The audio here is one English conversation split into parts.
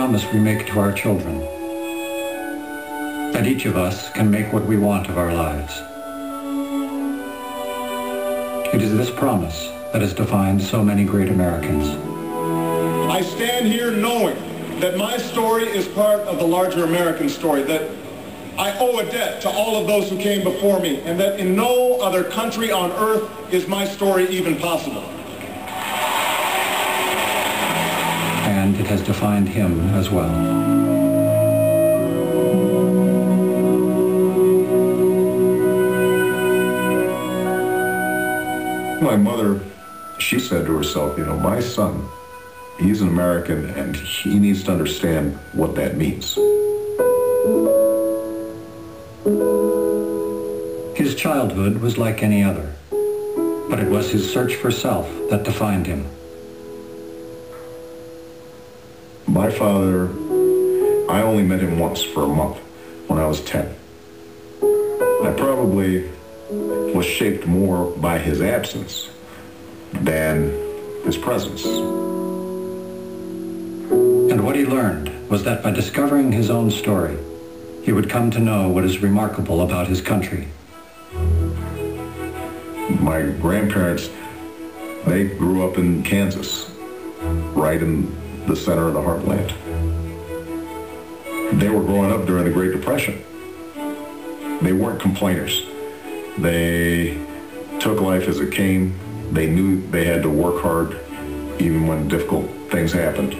promise we make to our children, that each of us can make what we want of our lives. It is this promise that has defined so many great Americans. I stand here knowing that my story is part of the larger American story, that I owe a debt to all of those who came before me, and that in no other country on earth is my story even possible. And it has defined him as well. My mother, she said to herself, you know, my son, he's an American and he needs to understand what that means. His childhood was like any other, but it was his search for self that defined him. My father, I only met him once for a month when I was 10. I probably was shaped more by his absence than his presence. And what he learned was that by discovering his own story, he would come to know what is remarkable about his country. My grandparents, they grew up in Kansas, right in the center of the heartland. They were growing up during the Great Depression. They weren't complainers. They took life as it came. They knew they had to work hard even when difficult things happened.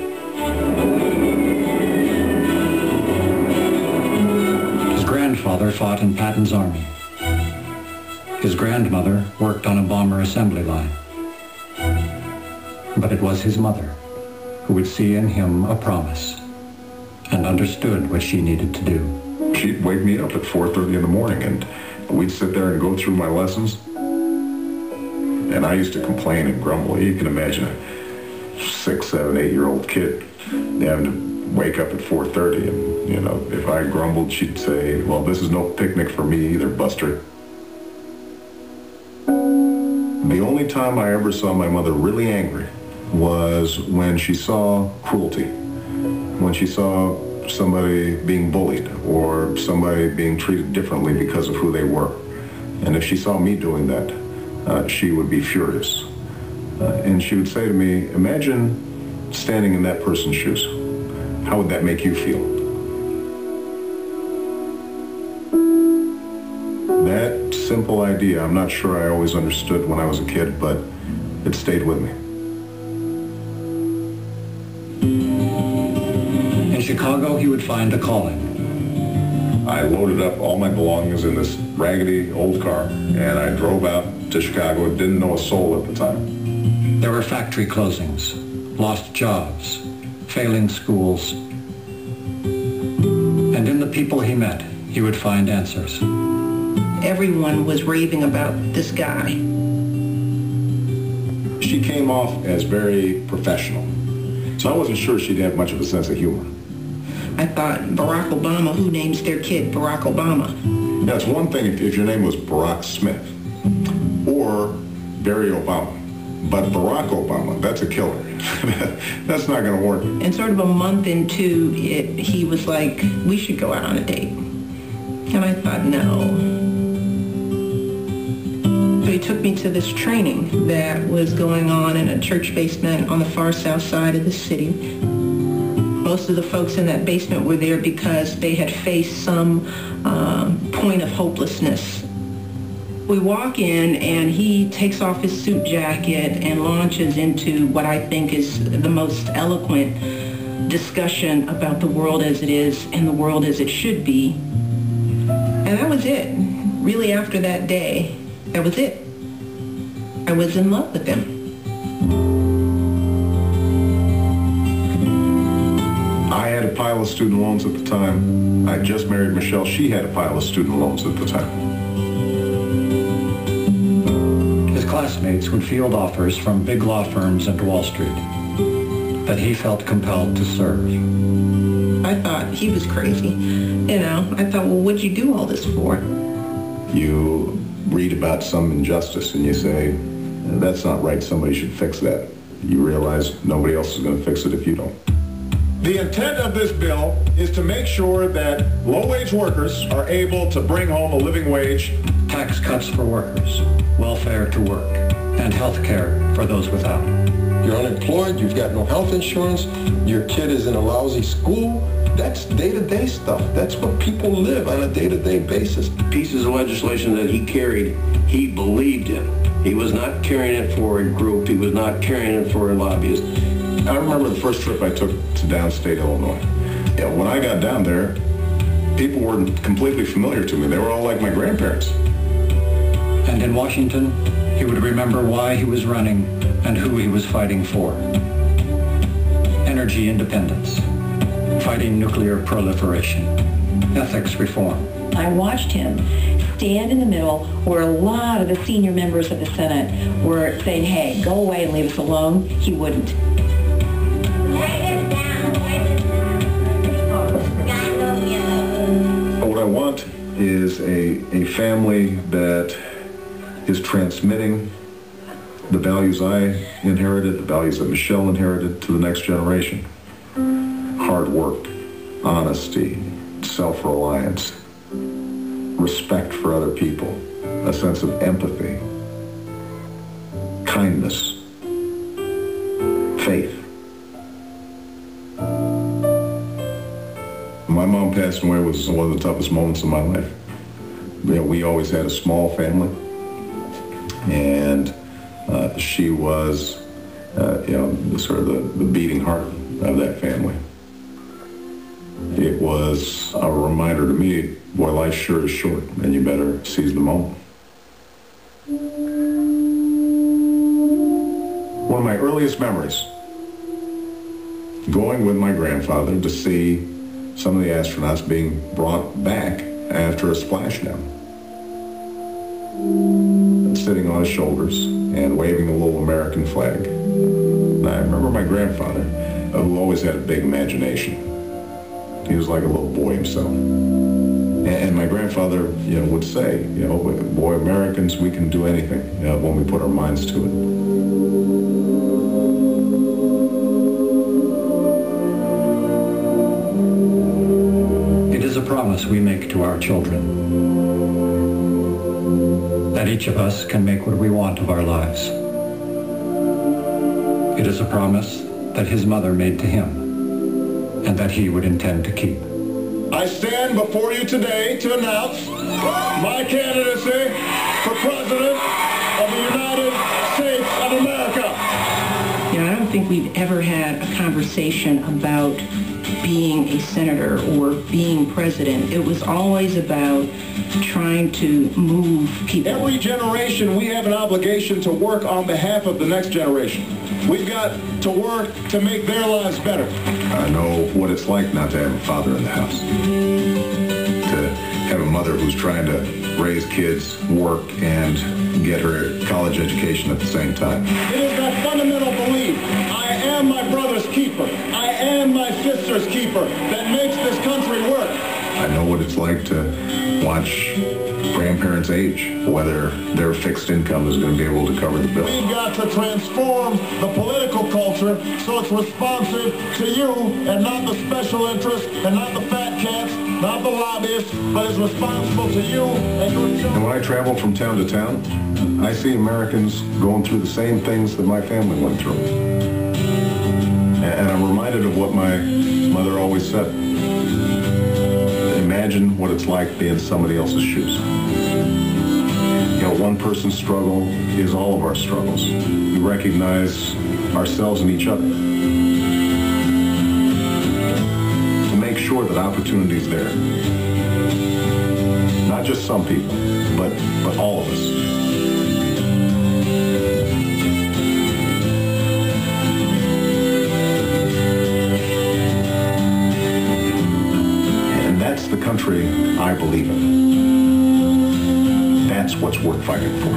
His grandfather fought in Patton's army. His grandmother worked on a bomber assembly line. But it was his mother who would see in him a promise and understood what she needed to do. She'd wake me up at 4:30 in the morning and we'd sit there and go through my lessons. And I used to complain and grumble. You can imagine a 6, 7, 8-year-old kid having to wake up at 4:30 and, you know, if I grumbled, she'd say, well, this is no picnic for me either, Buster. The only time I ever saw my mother really angry was when she saw cruelty, when she saw somebody being bullied or somebody being treated differently because of who they were. And if she saw me doing that, she would be furious. And she would say to me, imagine standing in that person's shoes. How would that make you feel? That simple idea, I'm not sure I always understood when I was a kid, but it stayed with me. In Chicago, he would find a calling. I loaded up all my belongings in this raggedy old car, and I drove out to Chicago. Didn't know a soul at the time. There were factory closings, lost jobs, failing schools. And in the people he met, he would find answers. Everyone was raving about this guy. She came off as very professional, so I wasn't sure she'd have much of a sense of humor. I thought, Barack Obama, who names their kid Barack Obama? Now, it's one thing if your name was Barack Smith or Barry Obama, but Barack Obama, that's a killer. That's not going to work. And sort of a month into it, he was like, we should go out on a date. And I thought, no. So he took me to this training that was going on in a church basement on the far south side of the city. Most of the folks in that basement were there because they had faced some point of hopelessness. We walk in and he takes off his suit jacket and launches into what I think is the most eloquent discussion about the world as it is and the world as it should be. And that was it. Really, after that day, that was it. I was in love with him. I had a pile of student loans at the time. I just married Michelle. She had a pile of student loans at the time. His classmates would field offers from big law firms and Wall Street that he felt compelled to serve. I thought he was crazy. You know, I thought, well, what'd you do all this for? You read about some injustice and you say, that's not right, somebody should fix that. You realize nobody else is going to fix it if you don't. The intent of this bill is to make sure that low-wage workers are able to bring home a living wage. Tax cuts for workers, welfare to work, and health care for those without. You're unemployed, you've got no health insurance, your kid is in a lousy school. That's day-to-day stuff. That's what people live on a day-to-day basis. Pieces of legislation that he carried, he believed in. He was not carrying it for a group. He was not carrying it for a lobbyist. I remember the first trip I took to downstate Illinois. When I got down there, people were completely familiar to me. They were all like my grandparents. And in Washington, he would remember why he was running and who he was fighting for. Energy independence, fighting nuclear proliferation, ethics reform. I watched him stand in the middle where a lot of the senior members of the Senate were saying, hey, go away and leave us alone. He wouldn't. What I want is a family that is transmitting the values I inherited, the values that Michelle inherited to the next generation. Hard work, honesty, self-reliance, respect for other people, a sense of empathy, kindness, faith. My mom passing away was one of the toughest moments of my life. We always had a small family, and she was, sort of the beating heart of that family. It was a reminder to me, boy, life sure is short, and you better seize the moment. One of my earliest memories, going with my grandfather to see some of the astronauts being brought back after a splashdown. Sitting on his shoulders and waving the little American flag. And I remember my grandfather, who always had a big imagination. He was like a little boy himself. And my grandfather, would say, boy, Americans, we can do anything, when we put our minds to it. It is a promise we make to our children, that each of us can make what we want of our lives. It is a promise that his mother made to him, and that he would intend to keep. I stand before you today to announce my candidacy for President of the United States of America. I don't think we've ever had a conversation about being a senator or being president. It was always about trying to move people. Every generation, we have an obligation to work on behalf of the next generation. We've got to work to make their lives better. I know what it's like not to have a father in the house. To have a mother who's trying to raise kids, work, and get her college education at the same time. It is that fundamental belief, I am my brother's keeper, I am my sister's keeper, that makes this country work. I know what it's like to watch grandparents age, whether their fixed income is going to be able to cover the bill. We've got to transform the political culture so it's responsive to you and not the special interests and not the fat cats, not the lobbyists, but is responsible to you and your children. And when I travel from town to town, I see Americans going through the same things that my family went through. And I'm reminded of what my mother always said. Imagine what it's like being somebody else's shoes. One person's struggle is all of our struggles. We recognize ourselves in each other. To make sure that opportunity is there. Not just some people, but all of us. And that's the country I believe in. That's what's worth fighting for.